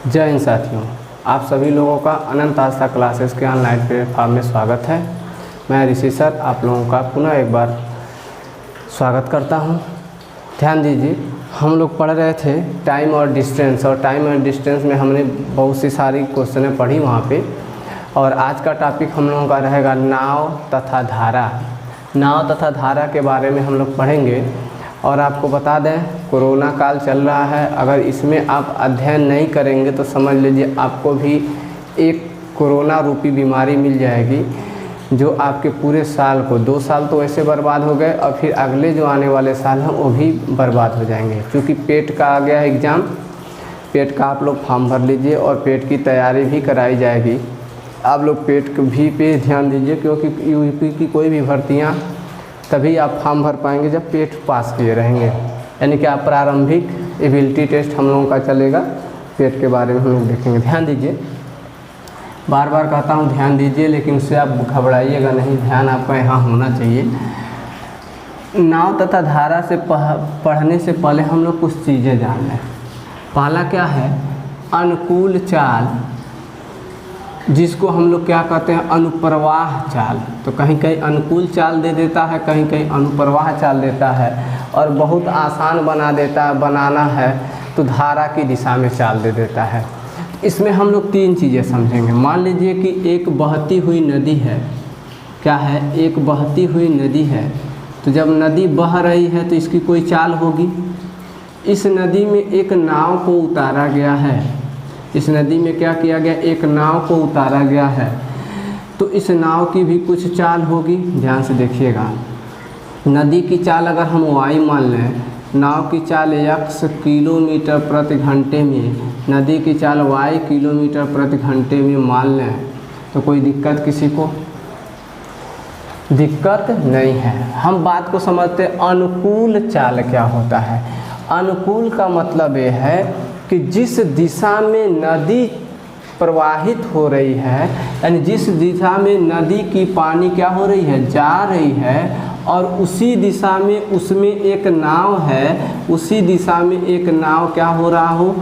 जय हिंद साथियों, आप सभी लोगों का अनंत आस्था क्लासेस के ऑनलाइन प्लेटफॉर्म में स्वागत है। मैं ऋषि सर आप लोगों का पुनः एक बार स्वागत करता हूं। ध्यान दीजिए, हम लोग पढ़ रहे थे टाइम और डिस्टेंस, और टाइम और डिस्टेंस में हमने बहुत सी सारी क्वेश्चनें पढ़ी वहाँ पे। और आज का टॉपिक हम लोगों का रहेगा नाव तथा धारा। नाव तथा धारा के बारे में हम लोग पढ़ेंगे। और आपको बता दें, कोरोना काल चल रहा है, अगर इसमें आप अध्ययन नहीं करेंगे तो समझ लीजिए आपको भी एक कोरोना रूपी बीमारी मिल जाएगी, जो आपके पूरे साल को 2 साल तो वैसे बर्बाद हो गए, और फिर अगले जो आने वाले साल हैं वो भी बर्बाद हो जाएंगे। क्योंकि पेट का आ गया है एग्ज़ाम, पेट का आप लोग फॉर्म भर लीजिए और पेट की तैयारी भी कराई जाएगी। आप लोग पेट भी पे ध्यान दीजिए, क्योंकि यूपी की कोई भी भर्तियाँ तभी आप फॉर्म भर पाएंगे जब पेट पास किए रहेंगे। यानी कि आप प्रारंभिक एबिलिटी टेस्ट हम लोगों का चलेगा, पेट के बारे में हम लोग देखेंगे। ध्यान दीजिए, बार बार कहता हूँ ध्यान दीजिए, लेकिन उससे आप घबराइएगा नहीं, ध्यान आपका यहाँ होना चाहिए। नाव तथा धारा से पढ़ने से पहले हम लोग कुछ चीज़ें जान लें। पहला क्या है? अनुकूल चाल, जिसको हम लोग क्या कहते हैं? अनुप्रवाह चाल। तो कहीं कहीं अनुकूल चाल दे देता है, कहीं कहीं अनुप्रवाह चाल देता है, और बहुत आसान बनाना है तो धारा की दिशा में चाल दे देता है। इसमें हम लोग 3 चीज़ें समझेंगे। मान लीजिए कि एक बहती हुई नदी है। क्या है? एक बहती हुई नदी है। तो जब नदी बह रही है तो इसकी कोई चाल होगी। इस नदी में एक नाव को उतारा गया है। इस नदी में क्या किया गया? एक नाव को उतारा गया है। तो इस नाव की भी कुछ चाल होगी। ध्यान से देखिएगा, नदी की चाल अगर हम y मान लें, नाव की चाल x किलोमीटर प्रति घंटे में, नदी की चाल y किलोमीटर प्रति घंटे में मान लें, तो कोई दिक्कत किसी को? दिक्कत नहीं है। हम बात को समझते हैं अनुकूल चाल क्या होता है। अनुकूल का मतलब ये है कि जिस दिशा में नदी प्रवाहित हो रही है, यानी जिस दिशा में नदी की पानी क्या हो रही है? जा रही है, और उसी दिशा में उसमें एक नाव है, उसी दिशा में एक नाव क्या हो रहा हो?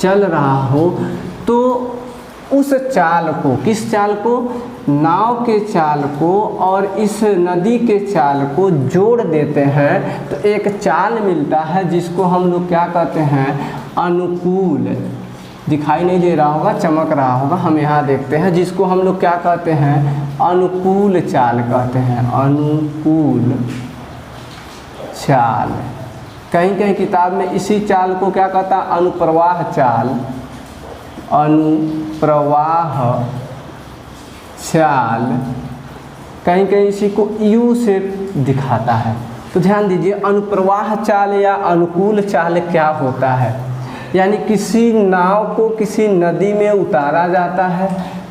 चल रहा हो। तो उस चाल को, किस चाल को? नाव के चाल को और इस नदी के चाल को जोड़ देते हैं तो एक चाल मिलता है, जिसको हम लोग क्या कहते हैं? अनुकूल। दिखाई नहीं दे रहा होगा, चमक रहा होगा, हम यहाँ देखते हैं, जिसको हम लोग क्या कहते हैं? अनुकूल चाल कहते हैं। अनुकूल चाल। कहीं कहीं किताब में इसी चाल को क्या कहता है? अनुप्रवाह चाल। अनुप्रवाह चाल। कहीं कहीं इसी को U से दिखाता है। तो ध्यान दीजिए, अनुप्रवाह चाल या अनुकूल चाल क्या होता है? यानी किसी नाव को किसी नदी में उतारा जाता है।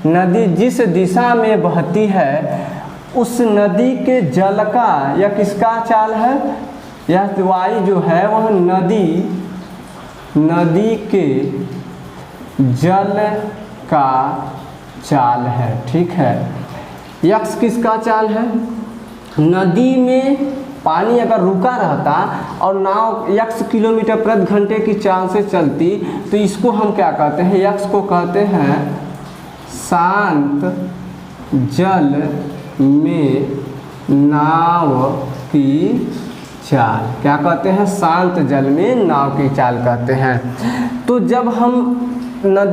नदी जिस दिशा में बहती है, उस नदी के जल का या किसका चाल है? यह वायु जो है वह नदी के जल का चाल है। ठीक है। यक्स किसका चाल है? नदी में पानी अगर रुका रहता और नाव x किलोमीटर प्रति घंटे की चाल से चलती, तो इसको हम क्या कहते हैं? x को कहते हैं शांत जल में नाव की चाल। क्या कहते हैं? शांत जल में नाव की चाल कहते हैं। तो जब हम नाव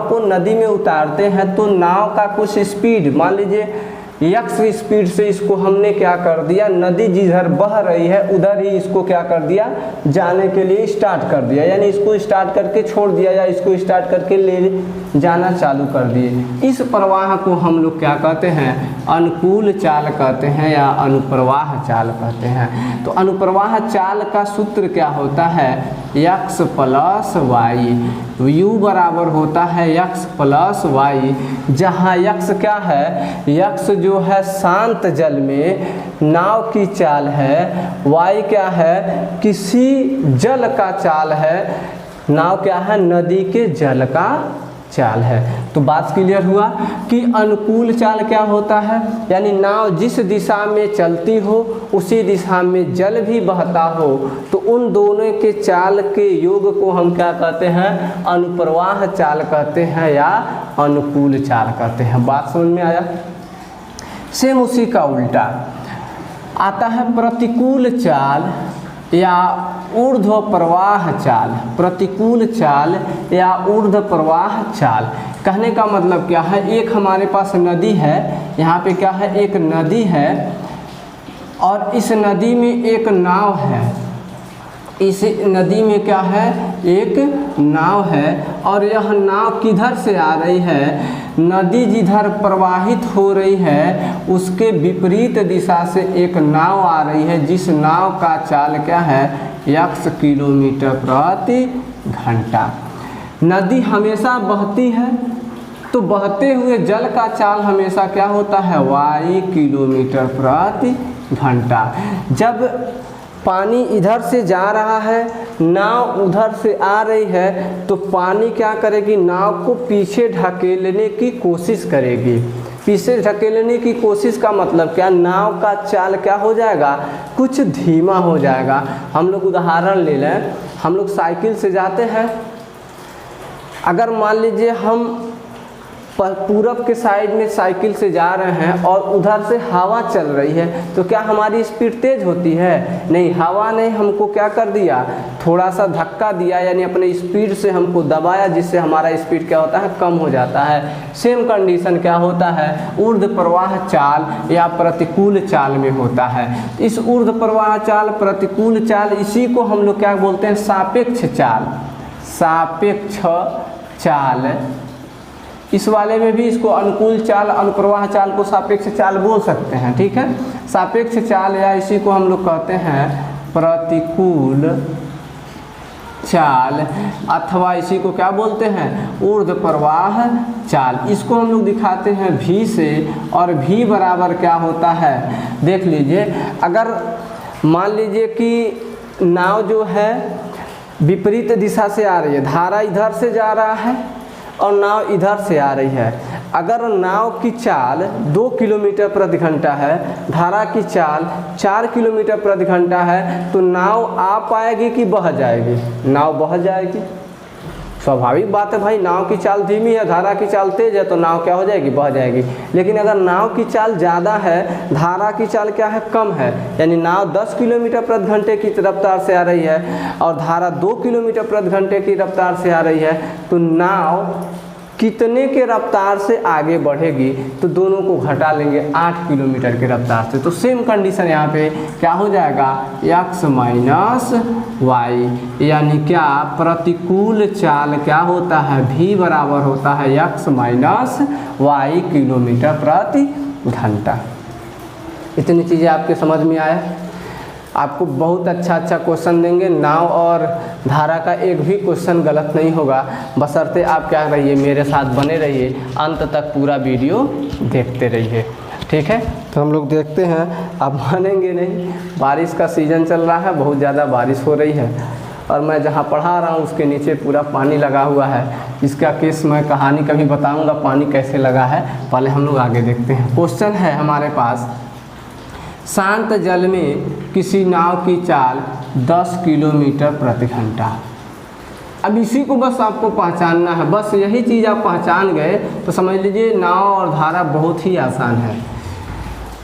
को नदी में उतारते हैं तो नाव का कुछ स्पीड, मान लीजिए x स्पीड से इसको हमने क्या कर दिया? नदी जिधर बह रही है उधर ही इसको क्या कर दिया? जाने के लिए स्टार्ट कर दिया। यानी इसको स्टार्ट करके छोड़ दिया, या इसको स्टार्ट करके ले जाना चालू कर दिए। इस प्रवाह को हम लोग क्या कहते हैं? अनुकूल चाल कहते हैं या अनुप्रवाह चाल कहते हैं। तो अनुप्रवाह चाल का सूत्र क्या होता है? x plus Y. u बराबर होता है x प्लस वाई, जहाँ x क्या है? x जो है शांत जल में नाव की चाल है, y क्या है? किसी जल का चाल है। नाव क्या है? नदी के जल का चाल है। तो बात क्लियर हुआ कि अनुकूल चाल क्या होता है, यानी नाव जिस दिशा में चलती हो उसी दिशा में जल भी बहता हो, तो उन दोनों के चाल के योग को हम क्या कहते हैं, अनुप्रवाह चाल कहते हैं या अनुकूल चाल कहते हैं। बात समझ में आया। सेम उसी का उल्टा आता है प्रतिकूल चाल या ऊर्ध्व प्रवाह चाल। प्रतिकूल चाल या ऊर्ध्व प्रवाह चाल कहने का मतलब क्या है, एक हमारे पास नदी है, यहाँ पे क्या है, एक नदी है और इस नदी में एक नाव है। इस नदी में क्या है, एक नाव है और यह नाव किधर से आ रही है, नदी जिधर प्रवाहित हो रही है उसके विपरीत दिशा से एक नाव आ रही है, जिस नाव का चाल क्या है, x किलोमीटर प्रति घंटा। नदी हमेशा बहती है तो बहते हुए जल का चाल हमेशा क्या होता है, y किलोमीटर प्रति घंटा। जब पानी इधर से जा रहा है, नाव उधर से आ रही है, तो पानी क्या करेगी, नाव को पीछे ढकेलने की कोशिश करेगी। पीछे ढकेलने की कोशिश का मतलब क्या, नाव का चाल क्या हो जाएगा, कुछ धीमा हो जाएगा। हम लोग उदाहरण ले लें, हम लोग साइकिल से जाते हैं, अगर मान लीजिए हम पूरब के साइड में साइकिल से जा रहे हैं और उधर से हवा चल रही है, तो क्या हमारी स्पीड तेज होती है, नहीं। हवा ने हमको क्या कर दिया, थोड़ा सा धक्का दिया, यानी अपने स्पीड से हमको दबाया, जिससे हमारा स्पीड क्या होता है, कम हो जाता है। सेम कंडीशन क्या होता है, ऊर्ध्व प्रवाह चाल या प्रतिकूल चाल में होता है। इस ऊर्ध्व प्रवाह चाल, प्रतिकूल चाल, इसी को हम लोग क्या बोलते हैं, सापेक्ष चाल। सापेक्ष चाल, इस वाले में भी इसको अनुकूल चाल, अनुप्रवाह चाल को सापेक्ष चाल बोल सकते हैं, ठीक है। सापेक्ष चाल या इसी को हम लोग कहते हैं प्रतिकूल चाल, अथवा इसी को क्या बोलते हैं, ऊर्ध्व प्रवाह चाल। इसको हम लोग दिखाते हैं v से, और v बराबर क्या होता है, देख लीजिए। अगर मान लीजिए कि नाव जो है विपरीत दिशा से आ रही है, धारा इधर से जा रहा है और नाव इधर से आ रही है। अगर नाव की चाल 2 किलोमीटर प्रति घंटा है, धारा की चाल 4 किलोमीटर प्रति घंटा है, तो नाव आ पाएगी कि बह जाएगी, नाव बह जाएगी। स्वाभाविक बात है भाई, नाव की चाल धीमी है, धारा की चाल तेज है, तो नाव क्या हो जाएगी, बह जाएगी। लेकिन अगर नाव की चाल ज़्यादा है, धारा की चाल क्या है, कम है, यानी नाव 10 किलोमीटर प्रति घंटे की रफ्तार से आ रही है और धारा 2 किलोमीटर प्रति घंटे की रफ्तार से आ रही है, तो नाव कितने के रफ्तार से आगे बढ़ेगी, तो दोनों को घटा लेंगे 8 किलोमीटर के रफ्तार से। तो सेम कंडीशन यहाँ पे क्या हो जाएगा, x माइनस वाई, यानी क्या, प्रतिकूल चाल क्या होता है, v बराबर होता है x माइनस वाई किलोमीटर प्रति घंटा। इतनी चीज़ें आपके समझ में आया। आपको बहुत अच्छा क्वेश्चन देंगे, नाव और धारा का एक भी क्वेश्चन गलत नहीं होगा, बशर्ते आप क्या रहिए, मेरे साथ बने रहिए, अंत तक पूरा वीडियो देखते रहिए, ठीक है। तो हम लोग देखते हैं, आप मानेंगे नहीं, बारिश का सीज़न चल रहा है, बहुत ज़्यादा बारिश हो रही है और मैं जहाँ पढ़ा रहा हूँ उसके नीचे पूरा पानी लगा हुआ है। इसका केस मैं कहानी कभी बताऊँगा, पानी कैसे लगा है। पहले हम लोग आगे देखते हैं। क्वेश्चन है हमारे पास, शांत जल में किसी नाव की चाल 10 किलोमीटर प्रति घंटा। अब इसी को बस आपको पहचानना है, बस यही चीज़ आप पहचान गए तो समझ लीजिए नाव और धारा बहुत ही आसान है।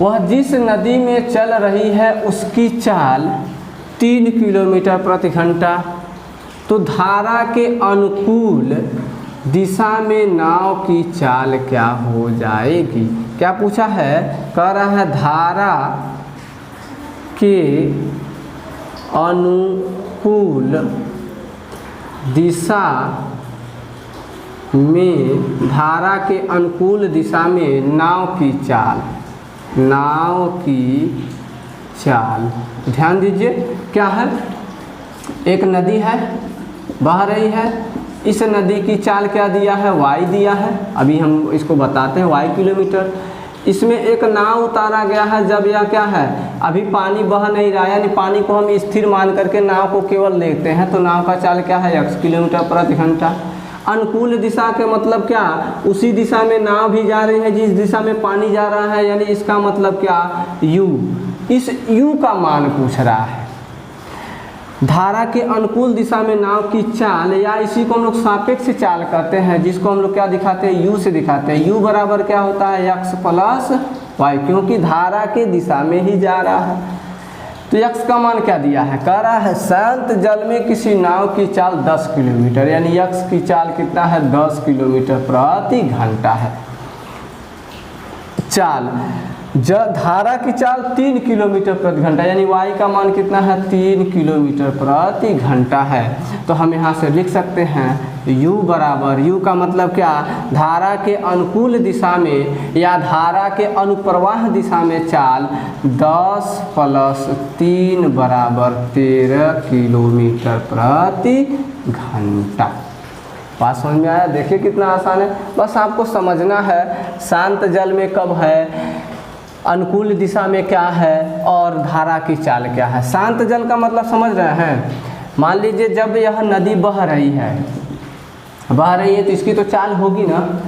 वह जिस नदी में चल रही है उसकी चाल 3 किलोमीटर प्रति घंटा, तो धारा के अनुकूल दिशा में नाव की चाल क्या हो जाएगी। क्या पूछा है, कह रहा है धारा के अनुकूल दिशा में, धारा के अनुकूल दिशा में नाव की चाल, नाव की चाल। ध्यान दीजिए क्या है, एक नदी है बह रही है, इस नदी की चाल क्या दिया है, y दिया है। अभी हम इसको बताते हैं y किलोमीटर। इसमें एक नाव उतारा गया है, जब यह क्या है, अभी पानी बह नहीं रहा है, यानी पानी को हम स्थिर मान करके नाव को केवल देखते हैं, तो नाव का चाल क्या है, x किलोमीटर प्रति घंटा। अनुकूल दिशा के मतलब क्या, उसी दिशा में नाव भी जा रही है जिस दिशा में पानी जा रहा है, यानी इसका मतलब क्या, u। इस u का मान पूछ रहा है। धारा के अनुकूल दिशा में नाव की चाल, या इसी को हम लोग सापेक्ष चाल कहते हैं, जिसको हम लोग क्या दिखाते हैं, u से दिखाते हैं। u बराबर क्या होता है, x प्लस वाई, क्योंकि धारा के दिशा में ही जा रहा है। तो x का मान क्या दिया है, कह रहा है शांत जल में किसी नाव की चाल 10 किलोमीटर, यानी x की चाल कितना है, 10 किलोमीटर प्रति घंटा है। चाल धारा की चाल 3 किलोमीटर प्रति घंटा, यानी y का मान कितना है, 3 किलोमीटर प्रति घंटा है। तो हम यहाँ से लिख सकते हैं u बराबर, u का मतलब क्या, धारा के अनुकूल दिशा में या धारा के अनुप्रवाह दिशा में चाल 10 + 3 बराबर 13 किलोमीटर प्रति घंटा। बात समझ में आया? देखिए कितना आसान है, बस आपको समझना है शांत जल में कब है, अनुकूल दिशा में क्या है, और धारा की चाल क्या है। शांत जल का मतलब समझ रहे हैं, मान लीजिए जब यह नदी बह रही है तो इसकी तो चाल होगी ना।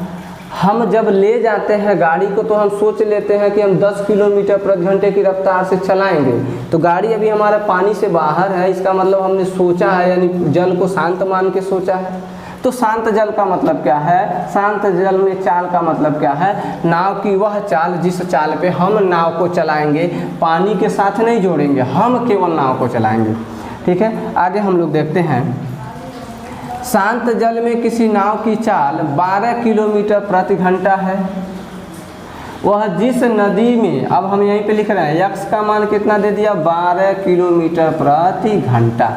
हम जब ले जाते हैं गाड़ी को तो हम सोच लेते हैं कि हम 10 किलोमीटर प्रति घंटे की रफ्तार से चलाएंगे, तो गाड़ी अभी हमारा पानी से बाहर है, इसका मतलब हमने सोचा है, यानी जल को शांत मान के सोचा है। तो शांत जल का मतलब क्या है, शांत जल में चाल का मतलब क्या है, नाव की वह चाल जिस चाल पे हम नाव को चलाएंगे, पानी के साथ नहीं जोड़ेंगे, हम केवल नाव को चलाएंगे। ठीक है, आगे हम लोग देखते हैं। शांत जल में किसी नाव की चाल 12 किलोमीटर प्रति घंटा है। वह जिस नदी में, अब हम यहीं पे लिख रहे हैं x का मान कितना दे दिया, 12 किलोमीटर प्रति घंटा।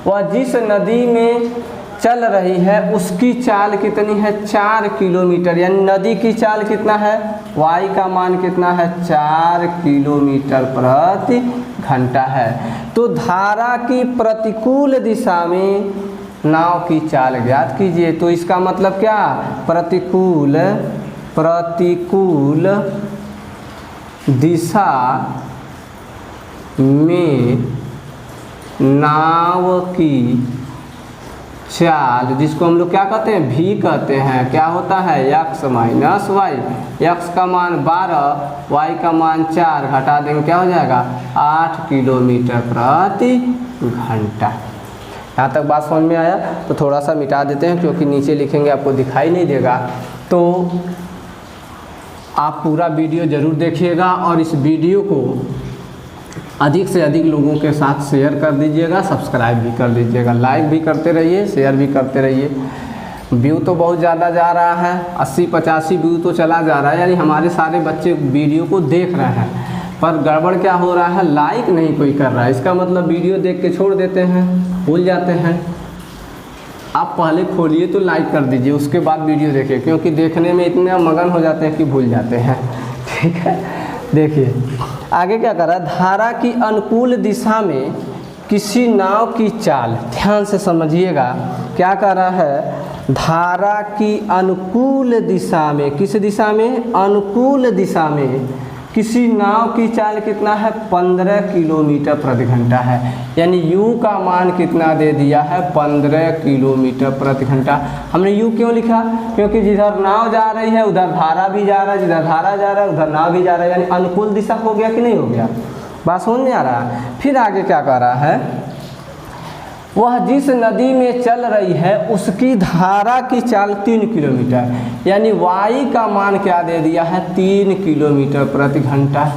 वह जिस नदी में चल रही है उसकी चाल कितनी है, 4 किलोमीटर, यानी नदी की चाल कितना है, y का मान कितना है, 4 किलोमीटर प्रति घंटा है। तो धारा की प्रतिकूल दिशा में नाव की चाल ज्ञात कीजिए। तो इसका मतलब क्या, प्रतिकूल दिशा में नाव की चाल, जिसको हम लोग क्या कहते हैं, v कहते हैं, क्या होता है, x माइनस वाई। x का मान 12, y का मान 4, घटा देंगे क्या हो जाएगा, 8 किलोमीटर प्रति घंटा। यहाँ तक बात समझ में आया? तो थोड़ा सा मिटा देते हैं क्योंकि नीचे लिखेंगे आपको दिखाई नहीं देगा। तो आप पूरा वीडियो ज़रूर देखिएगा और इस वीडियो को अधिक से अधिक लोगों के साथ शेयर कर दीजिएगा, सब्सक्राइब भी कर दीजिएगा, लाइक भी करते रहिए, शेयर भी करते रहिए। व्यू तो बहुत ज़्यादा जा रहा है, 80-85 व्यू तो चला जा रहा है, यानी हमारे सारे बच्चे वीडियो को देख रहे हैं, पर गड़बड़ क्या हो रहा है, लाइक नहीं कोई कर रहा है। इसका मतलब वीडियो देख के छोड़ देते हैं, भूल जाते हैं। आप पहले खोलिए तो लाइक कर दीजिए, उसके बाद वीडियो देखिए, क्योंकि देखने में इतने मगन हो जाते हैं कि भूल जाते हैं। ठीक है, देखिए आगे क्या कर रहा है, धारा की अनुकूल दिशा में किसी नाव की चाल, ध्यान से समझिएगा क्या कर रहा है, धारा की अनुकूल दिशा में, किस दिशा में, अनुकूल दिशा में किसी नाव की चाल कितना है, 15 किलोमीटर प्रति घंटा है। यानी u का मान कितना दे दिया है, 15 किलोमीटर प्रति घंटा। हमने u क्यों लिखा, क्योंकि जिधर नाव जा रही है उधर धारा भी जा रहा है, जिधर धारा जा रहा है उधर नाव भी जा रहा है, यानी अनुकूल दिशा हो गया कि नहीं हो गया। बात समझ में आ रहा है? फिर आगे क्या कर रहा है, वह जिस नदी में चल रही है उसकी धारा की चाल 3 किलोमीटर, यानी y का मान क्या दे दिया है, 3 किलोमीटर प्रति घंटा।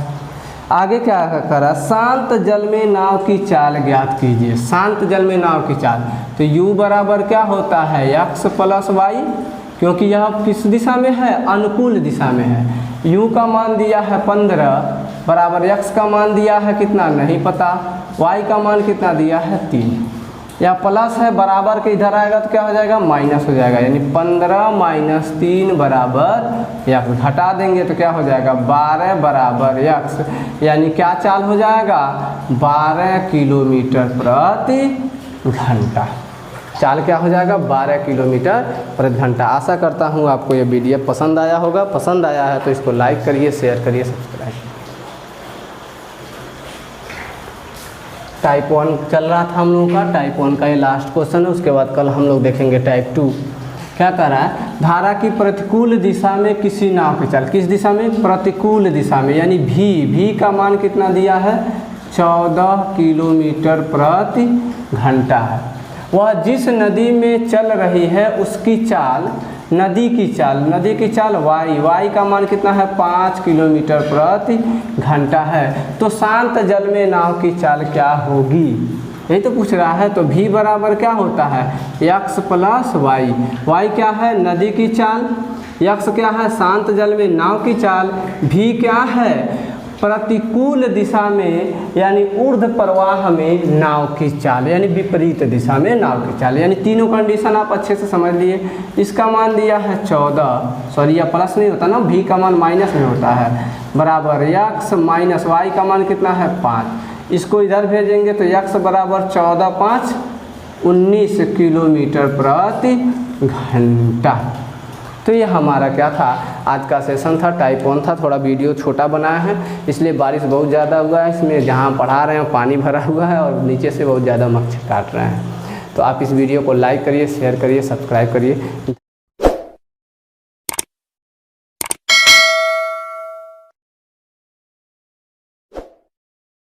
आगे क्या करा, शांत जल में नाव की चाल ज्ञात कीजिए। शांत जल में नाव की चाल, तो u बराबर क्या होता है, x प्लस वाई, क्योंकि यह किस दिशा में है, अनुकूल दिशा में है। u का मान दिया है 15 बराबर x का मान दिया है कितना नहीं पता, y का मान कितना दिया है 3, या प्लस है बराबर के इधर आएगा तो क्या हो जाएगा, माइनस हो जाएगा, यानी 15 माइनस 3 बराबर x, घटा देंगे तो क्या हो जाएगा, 12 बराबर x, यानी क्या चाल हो जाएगा, 12 किलोमीटर प्रति घंटा। चाल क्या हो जाएगा, 12 किलोमीटर प्रति घंटा। आशा करता हूँ आपको ये वीडियो पसंद आया होगा। पसंद आया है तो इसको लाइक करिए, शेयर करिए, सब्सक्राइब। टाइप 1 चल रहा था हम लोगों का, टाइप 1 का ये लास्ट क्वेश्चन है, उसके बाद कल हम लोग देखेंगे टाइप 2 क्या कर रहा है, धारा की प्रतिकूल दिशा में किसी नाव की चाल, किस दिशा में, प्रतिकूल दिशा में, यानी भी का मान कितना दिया है, 14 किलोमीटर प्रति घंटा है। वह जिस नदी में चल रही है उसकी चाल, नदी की चाल वाई का मान कितना है, 5 किलोमीटर प्रति घंटा है। तो शांत जल में नाव की चाल क्या होगी, यही तो पूछ रहा है। तो v बराबर क्या होता है, x प्लस वाई, वाई क्या है, नदी की चाल, x क्या है, शांत जल में नाव की चाल, v क्या है, प्रतिकूल दिशा में यानी ऊर्ध्व प्रवाह में नाव की चाल, यानी विपरीत दिशा में नाव की चाल, यानी तीनों कंडीशन आप अच्छे से समझ लिए। इसका मान दिया है 14, सॉरी या प्लस नहीं होता ना, v का मान माइनस में होता है, बराबर x माइनस वाई का मान कितना है 5, इसको इधर भेजेंगे तो x बराबर 14 5 19 किलोमीटर प्रति घंटा। तो ये हमारा क्या था, आज का सेशन था, टाइप 1 था, थोड़ा वीडियो छोटा बनाया है इसलिए बारिश बहुत ज़्यादा हुआ है, इसमें जहाँ पढ़ा रहे हैं पानी भरा हुआ है और नीचे से बहुत ज़्यादा मच्छर काट रहे हैं। तो आप इस वीडियो को लाइक करिए, शेयर करिए, सब्सक्राइब करिए।